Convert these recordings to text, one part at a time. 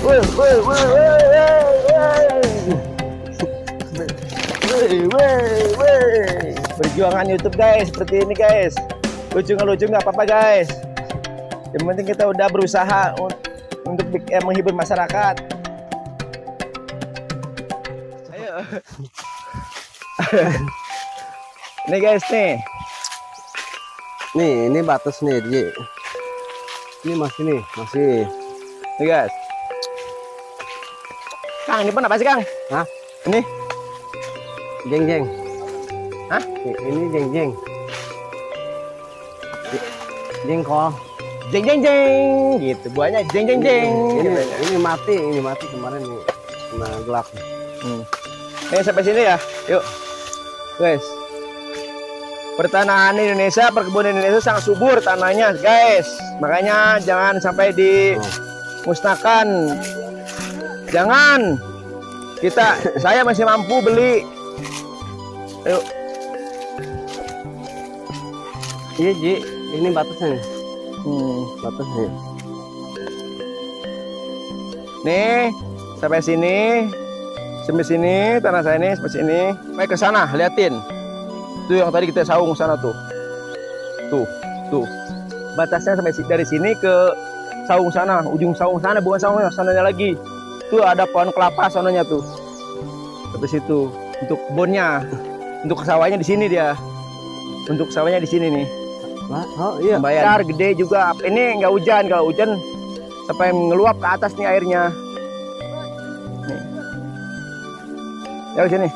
Woi, woi, woi, woi. Perjuangan YouTube guys, seperti ini guys. Lucu nggak apa-apa guys. Yang penting kita udah berusaha untuk menghibur masyarakat. Ayo. Ini guys nih. Nih, ini batas nih, Ji. Ini masih. Nih guys. Kang, ini pun apa sih Kang? Hah? Ini? Jeng. Hah? Ini jeng. Jengkol. Jeng gitu buahnya jeng. Ini mati kemarin nih. Kena gelap. Ini sampai sini ya. Yuk. Guys. Pertanahan Indonesia, perkebunan Indonesia sangat subur tanahnya, guys. Makanya jangan sampai dimusnahkan. Jangan. Saya masih mampu beli. Ayo. Iya, Ji. Ini batasnya nih. Batasnya. Nih, sampai sini. Sampai sini tanah saya ini sampai sini. Sampai ke sana, liatin. Tuh yang tadi kita saung sana tuh. Tuh. Batasnya sampai dari sini ke saung sana, ujung saung sana, bukan saungnya, sananya lagi. Tuh ada pohon kelapa sananya tuh. Sampai situ. Untuk bonnya. Untuk sawahnya di sini dia. Untuk sawahnya di sini nih. Oh iya. Bayar gede juga. Ini nggak hujan, kalau hujan sampai ngeluap ke atas nih airnya. Nih. Ya sini.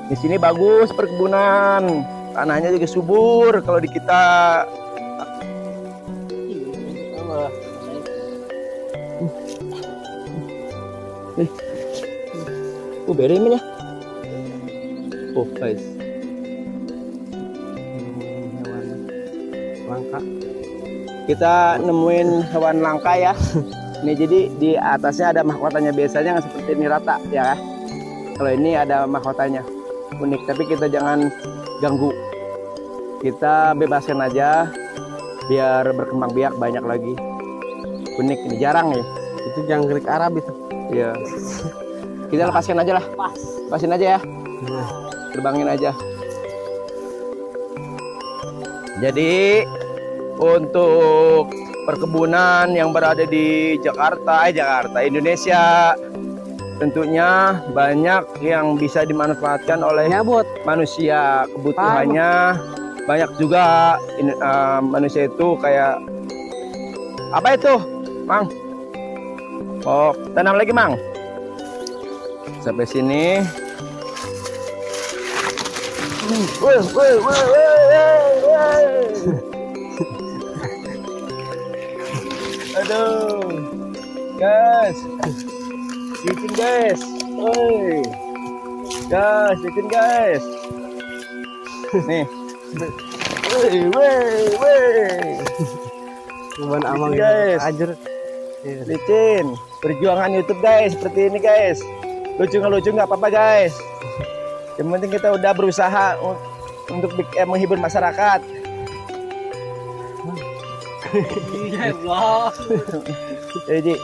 Di sini bagus perkebunan, tanahnya juga subur. Kalau di kita beda ini ya. Guys. Hewan langka. Kita nemuin hewan langka ya. Ini jadi di atasnya ada mahkotanya, biasanya nggak seperti ini rata ya. Kalau ini ada mahkotanya. Unik, tapi kita jangan ganggu, kita bebaskan aja biar berkembang biak banyak lagi. Unik, ini jarang ya. Itu jangkrik Arab itu. Iya. Kita lepaskan aja lah. Lepasin aja ya. Terbangin aja. Jadi untuk perkebunan yang berada di Jakarta, Indonesia, tentunya banyak yang bisa dimanfaatkan oleh manusia. Kebutuhannya banyak juga. Manusia itu kayak apa itu, Mang? Oh, tanam lagi, Mang. Sampai sini. Aduh, guys. Licin guys, woi, licin guys. Nih, woi. Cuman amang guys, ajar. Licin. Perjuangan YouTube guys, seperti ini guys. Lucu nggak apa-apa guys. Yang penting kita udah berusaha untuk menghibur masyarakat. Iya, Allah. Jadi.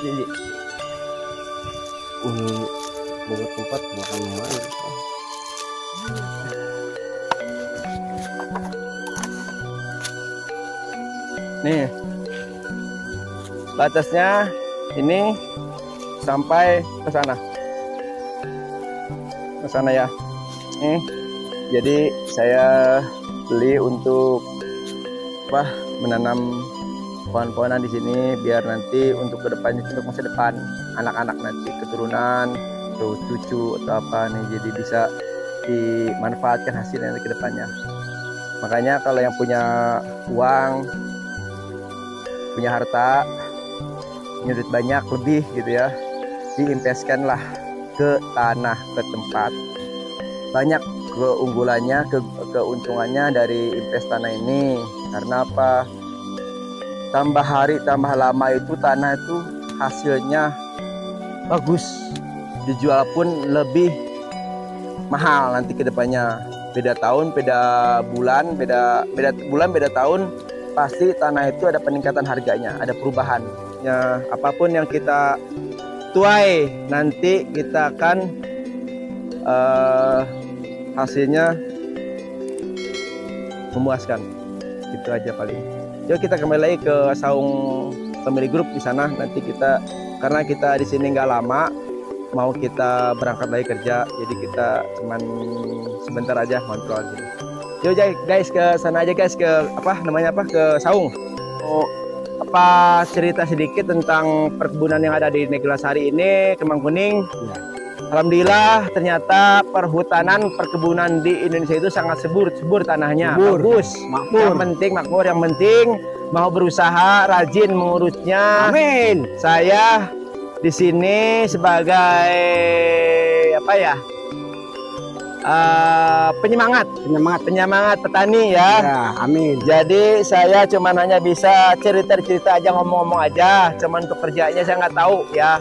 Buat tempat makan lumayan. Nih, batasnya ini sampai ke sana ya. Nih, jadi saya beli untuk menanam pohon-pohonan di sini biar nanti untuk kedepannya, untuk masa depan anak-anak nanti, keturunan atau cucu atau apa nih, jadi bisa dimanfaatkan hasilnya nanti kedepannya. Makanya kalau yang punya uang, punya harta, punya duit banyak lebih gitu ya, diinvestkanlah ke tanah, ke tempat. Banyak keunggulannya, keuntungannya dari invest tanah ini. Karena apa? Tambah hari tambah lama itu tanah itu hasilnya bagus, dijual pun lebih mahal nanti ke depannya. Beda tahun, beda bulan, beda tahun, pasti tanah itu ada peningkatan harganya, ada perubahan. maksudnya apapun yang kita tuai nanti kita akan hasilnya memuaskan. Itu aja paling. Yuk kita kembali lagi ke saung family group di sana. Nanti kita karena kita di sini nggak lama, mau kita berangkat lagi kerja, jadi kita cuman sebentar aja kontrol sini. Yuk guys ke sana aja guys, ke ke saung. Oh, apa cerita sedikit tentang perkebunan yang ada di Neglasari ini, Kemang Kuning. Ya. Alhamdulillah ternyata perhutanan perkebunan di Indonesia itu sangat subur tanahnya, bagus, makmur. Yang penting mau berusaha, rajin mengurusnya. Amin. Saya di sini sebagai penyemangat petani ya. Ya, amin. Jadi saya cuma hanya bisa cerita aja, ngomong-ngomong aja. Cuman untuk kerjanya saya nggak tahu ya.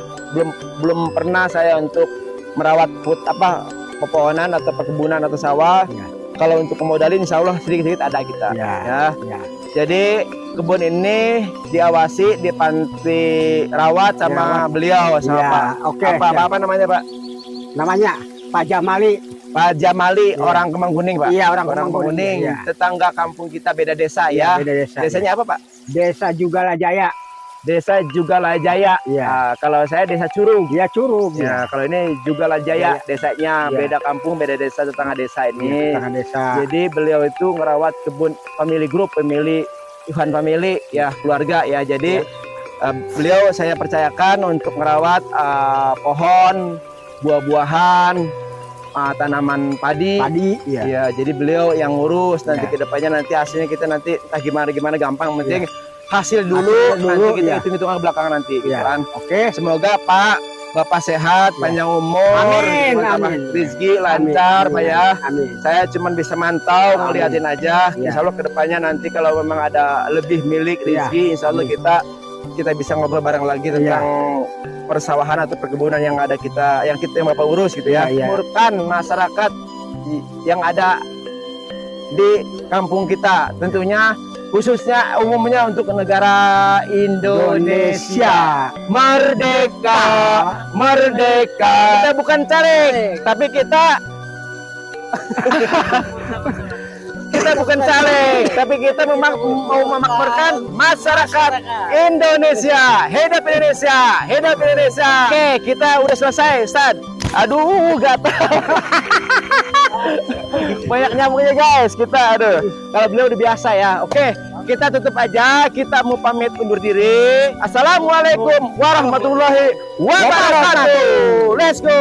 Belum pernah saya untuk merawat pepohonan atau perkebunan atau sawah. Ya. Kalau untuk pemodalin insya Allah sedikit-sedikit ada kita. Ya. Jadi kebun ini diawasi, dirawat sama beliau sama Ya, Pak. oke, Apa namanya Pak? Namanya Pak Jamali. Pak Jamali, Ya. orang Kemang Kuning Pak. Iya, orang Kemang Kemang Kuning. Kuning, ya. Tetangga kampung kita beda desa ya. Beda desa. Desanya apa Pak? Desa Jugala Jaya. Desa Jugala Jaya. Iya. Kalau saya desa Curug. Dia Curug. Ya, kalau ini Jugala Jaya Ya. desanya, Ya. beda kampung, beda desa, tetangga desa Iya, ini. tetangga desa. Jadi beliau itu ngerawat kebun family group, Ivan family ya, keluarga ya. Jadi beliau saya percayakan untuk merawat pohon, buah-buahan, tanaman padi. Iya. Ya, jadi beliau yang ngurus nanti Ya. kedepannya, nanti hasilnya kita nanti entah gimana gampang, penting hasil dulu, Hasil dulu, nanti kita ya. hitung-hitungan belakangan nanti gitu Ya. kan. Oke. Semoga Bapak sehat, Ya. panjang umur, Amin, tambah amin. rezeki lancar Pak ya. Amin. Saya cuma bisa mantau, Amin. ngeliatin aja. Ya. Insya Allah kedepannya nanti kalau memang ada lebih milik Ya. rezeki, insya Allah Amin. kita bisa ngobrol bareng lagi tentang persawahan atau perkebunan yang ada yang Bapak urus gitu ya. Ya, ya. Murkan masyarakat yang ada di kampung kita, tentunya khususnya umumnya untuk negara Indonesia. Merdeka, merdeka. Kita bukan caleg, tapi kita bukan caleg, tapi kita mau memakmurkan masyarakat Indonesia. Hidup Indonesia, hidup Indonesia. Oke, kita udah selesai, Ustaz. Aduh, gatal. Banyak nyamuknya guys, kalau beliau udah biasa ya. Oke, kita tutup aja, kita mau pamit undur diri. Assalamualaikum warahmatullahi wabarakatuh. Let's go.